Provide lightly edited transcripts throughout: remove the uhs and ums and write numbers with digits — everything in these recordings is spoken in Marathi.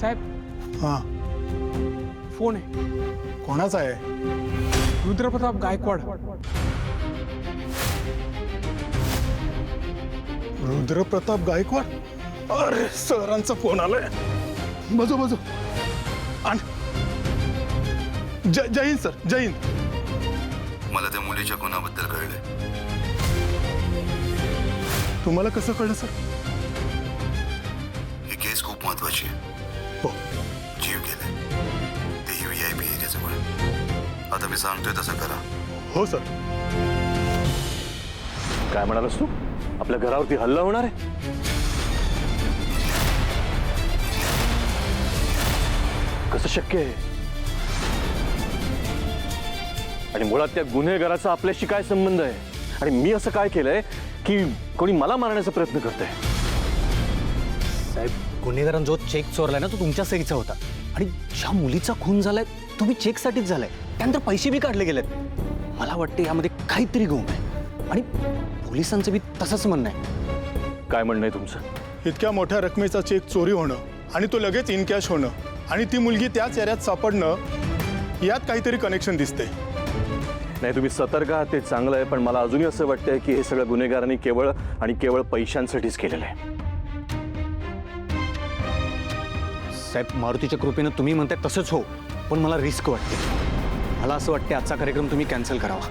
साहेब हां, फोन आहे कोणाचा आहे? रुद्रप्रताप गायकवाड. रुद्रप्रताप गायकवाड? अरे सरांचा फोन आलाय. बजो बजो आण. जय हिंद सर, जय हिंद. मला त्या मुलीच्या गुन्ह्याबद्दल कळलंय. तुम्हाला कसं कळलं सर? ही केस खूप महत्वाची आहे. हो, जीव गेले तेही VIP एरियाजवळ. आता मी सांगतोय तसं करा. हो सर. काय म्हणालास तू? आपल्या घरावरती हल्ला होणार आहे? कसं शक्य आहे? आणि मुळात त्या गुन्हेगाराचा आपल्याशी काय संबंध आहे? आणि मी असं काय केलंय की कोणी मला मारण्याचा प्रयत्न करतंय? साहेब, गुन्हेगारांनी जो चेक चोरलाय ना तो तुमच्या सहीचा होता. आणि ज्या मुलीचा खून झालाय तो मी चेकसाठीच झालाय. त्यानंतर पैसे बी काढले गेलेत. मला वाटतं यामध्ये काहीतरी गुम आहे. आणि पोलिसांचं बी तसंच म्हणणं आहे. काय म्हणणं आहे तुमचं? इतक्या मोठ्या रकमेचा चेक चोरी होणं आणि तो लगेच इन कॅश होणं आणि ती मुलगी त्याच एरियात सापडणं यात काहीतरी कनेक्शन दिसते. नाही, तुम्ही सतर्क आहात ते चांगलं आहे, पण मला अजूनही असं वाटतंय की हे सगळं गुन्हेगारांनी केवळ आणि केवळ पैशांसाठीच केलेलं आहे. साहेब, मारुतीच्या कृपेनं तुम्ही म्हणताय तसंच हो, पण मला रिस्क वाटते. मला असं वाटते आजचा कार्यक्रम तुम्ही कॅन्सल करावा.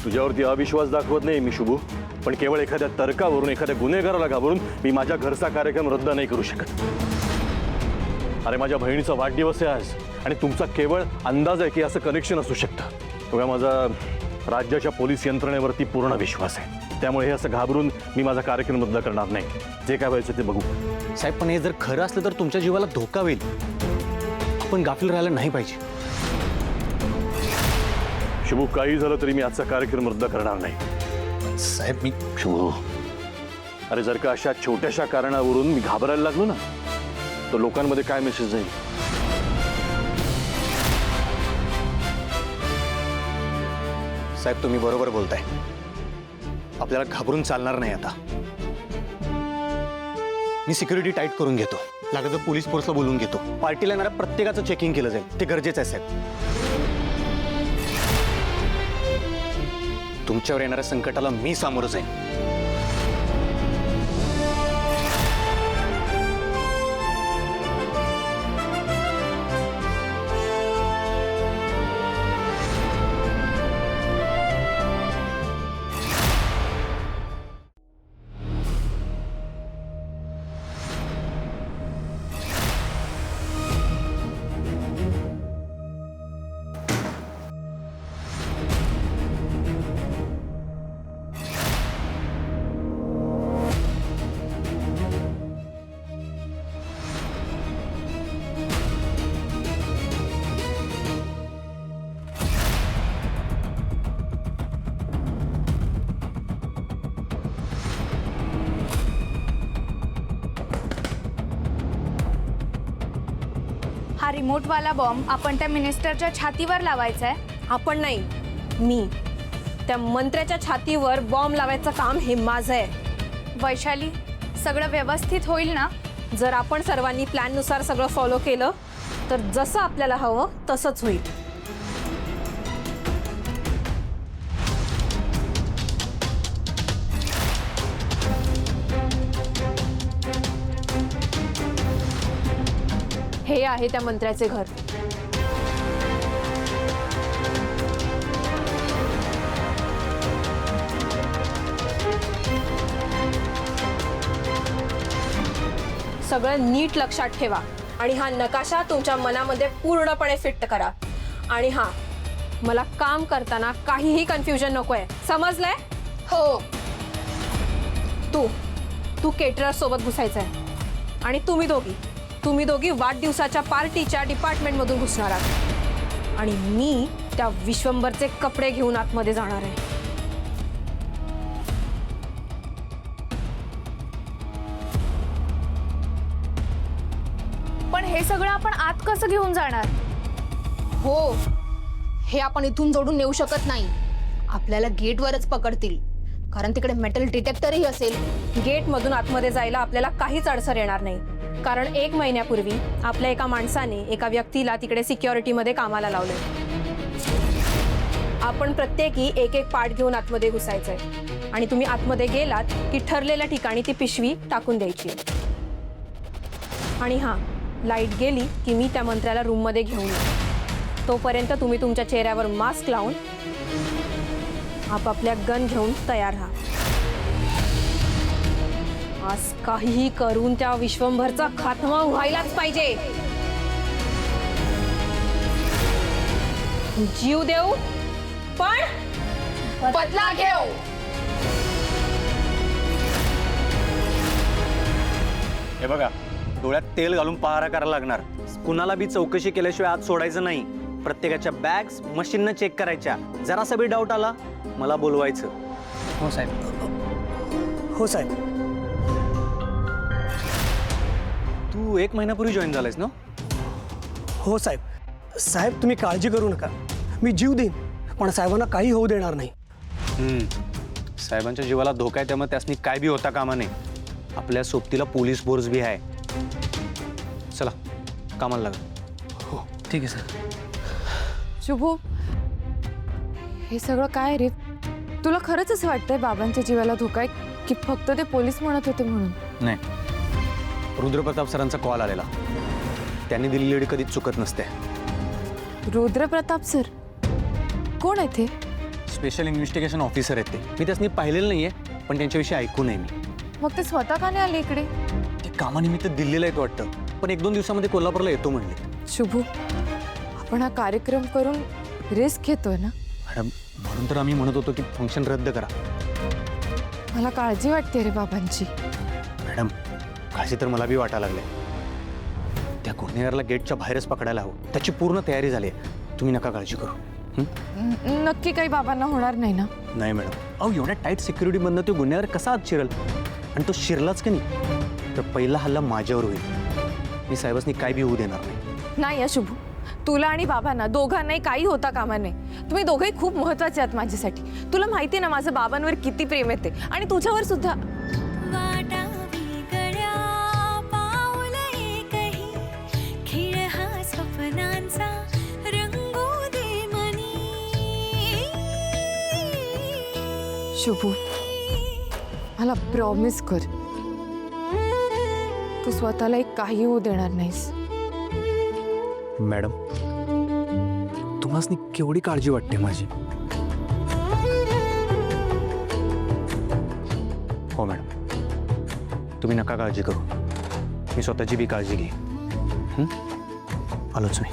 तुझ्यावरती अविश्वास दाखवत नाही मी शुभू, पण केवळ एखाद्या तर्कावरून एखाद्या गुन्हेगाराला घाबरून मी माझ्या घरचा कार्यक्रम रद्द नाही करू शकत. अरे, माझ्या बहिणीचा वाढदिवस आहे आज आणि तुमचा केवळ अंदाज आहे की असं कनेक्शन असू शकतं. तेव्हा माझा राज्याच्या पोलीस यंत्रणेवरती पूर्ण विश्वास आहे. त्यामुळे हे असं घाबरून मी माझा कार्यक्रम रद्द करणार नाही. जे काय व्हायचं ते बघू. साहेब, पण हे जर खरं असलं तर तुमच्या जीवाला धोका होईल. आपण गाफील राहायला नाही पाहिजे. शुभू, काही झालं तरी मी आजचा कार्यक्रम रद्द करणार नाही. साहेब, मी शुभू, अरे जर का अशा छोट्याशा कारणावरून मी घाबरायला लागलो ना तर लोकांमध्ये काय मेसेज जाईल? साहेब, तुम्ही बरोबर बोलताय. आपल्याला घाबरून चालणार नाही आता. मी सिक्युरिटी टाईट करून घेतो. लागलं तर पोलीस फोर्सला बोलवून घेतो. पार्टीला येणाऱ्या प्रत्येकाचं चेकिंग केलं जाईल. ते गरजेचं आहे साहेब. तुमच्यावर येणाऱ्या संकटाला मी सामोरं जाईन. हा रिमोटवाला बॉम्ब आपण त्या मिनिस्टरच्या छातीवर लावायचा आहे. आपण नाही, मी. त्या मंत्र्याच्या छातीवर बॉम्ब लावायचं काम हे माझं आहे. वैशाली, सगळं व्यवस्थित होईल ना? जर आपण सर्वांनी प्लॅननुसार सगळं फॉलो केलं तर जसं आपल्याला हवं तसंच होईल. हे आहे त्या मंत्र्याचे घर. सगळं नीट लक्षात ठेवा आणि हा नकाशा तुमच्या मनामध्ये पूर्णपणे फिट करा. आणि हा, मला काम करताना काहीही कन्फ्युजन नकोय, समजलंय? हो. तू केटरर सोबत घुसायचंय आणि तुम्ही दोघी वाढदिवसाच्या पार्टीच्या डिपार्टमेंटमधून घुसणार आहात आणि मी त्या विश्वंभरचे कपडे घेऊन आतमध्ये जाणार आहे. पण हे सगळं आपण आत कसं घेऊन जाणार? हो, हे आपण इथून जोडून नेऊ शकत नाही. आपल्याला गेटवरच पकडतील. कारण तिकडे मेटल डिटेक्टरही असेल. गेटमधून आतमध्ये जायला आपल्याला काहीच अडचण येणार नाही, कारण 1 महिन्यापूर्वी आपल्या एका माणसाने एका व्यक्तीला तिकडे सिक्युरिटीमध्ये कामाला लावले. आपण प्रत्येकी एक पार्ट घेऊन आतमध्ये घुसायचंय आणि तुम्ही आतमध्ये गेलात की ठरलेल्या ठिकाणी ती पिशवी टाकून द्यायची. आणि हां, लाईट गेली की मी त्या मंत्र्याला रूममध्ये घेऊन येईन. तोपर्यंत तुम्ही तुमच्या चेहऱ्यावर मास्क लावून आपापल्या गन घेऊन तयार राहा. आज काहीही करून त्या विश्वंभरचा खात्मा व्हायलाच पाहिजे. जीव देऊ पण बदला घेऊ. हे बघा, डोळ्यात तेल घालून पहारा करायला लागणार. कुणाला बी चौकशी केल्याशिवाय आत सोडायचं नाही. प्रत्येकाच्या बॅग्स मशीननं चेक करायच्या. जरासा बी डाऊट आला मला बोलवायचं. हो साहेब. हो साहेब. तू 1 महिन्यापूर्वी जॉईन झालायस ना? हो साहेब. साहेब तुम्ही काळजी करू नका, मी जीव देईन, पण साहेबांना काही होऊ देणार नाही. साहेबांच्या जीवाला धोका आहे, त्यामुळे त्यासनी काय बी होता कामा नाही. आपल्या सोबतीला पोलीस फोर्स बी आहे. चला कामाला लागा. हो ठीक आहे सर. शुभू, हे सगळं काय रे? तुला खरंच असं वाटतंय बाबांच्या जीवाला धोका आहे की फक्त ते पोलीस म्हणत होते म्हणून? नाही, रुद्रप्रताप सरांचा कॉल आलेला. त्यांनी दिलेली लेडी कधीच चुकत नसते. रुद्रप्रताप सर कोण आहे ते? स्पेशल इन्व्हेस्टिगेशन ऑफिसर आहेत ते. मी त्यासनी पाहिलेलं नाहीये, पण त्यांच्याविषयी ऐकू नये मी. मग ते स्वतः का नाही आले इकडे? ते कामानिमित्त दिल्लीला येतो वाटतं, पण 1-2 दिवसामध्ये कोल्हापूरला येतो म्हणले. शुभू, आपण हा कार्यक्रम करून रिस्क घेतोय ना? मॅडम, म्हणून तर आम्ही म्हणत होतो की फंक्शन रद्द करा. मला काळजी वाटते रे बाबांची. मॅडम, काळजी तर मला बी वाटायला लागले. त्या गुन्हेगाराला गेटच्या बाहेरच पकडायला हवं. त्याची पूर्ण तयारी झाली आहे. तुम्ही नका काळजी करू. नक्की काही बाबांना होणार नाही ना? नाही मॅडम. अहो, एवढ्या टाईट सिक्युरिटीमधनं तो गुन्हेगार कसा आत शिरल? आणि तो शिरलाच की नाही तर पहिला हल्ला माझ्यावर होईल. मी साहेबांनी काय बी होऊ देणार नाही. नाही शुभू, तुला आणि बाबांना दोघांनाही काही होता कामा नये. तुम्ही दोघेही खूप महत्वाचे आहात माझ्यासाठी. तुला माहिती आहे ना माझं बाबांवर किती प्रेम येते, आणि तुझ्यावर सुद्धा. शुभू, मला प्रॉमिस कर, तू स्वतःला एक काही होऊ देणार नाहीस. मॅडम, तुम्हाला केवढी काळजी वाटते माझी. हो मॅडम, तुम्ही नका काळजी करू. मी स्वतःची बी काळजी घेईन. आलोच मी.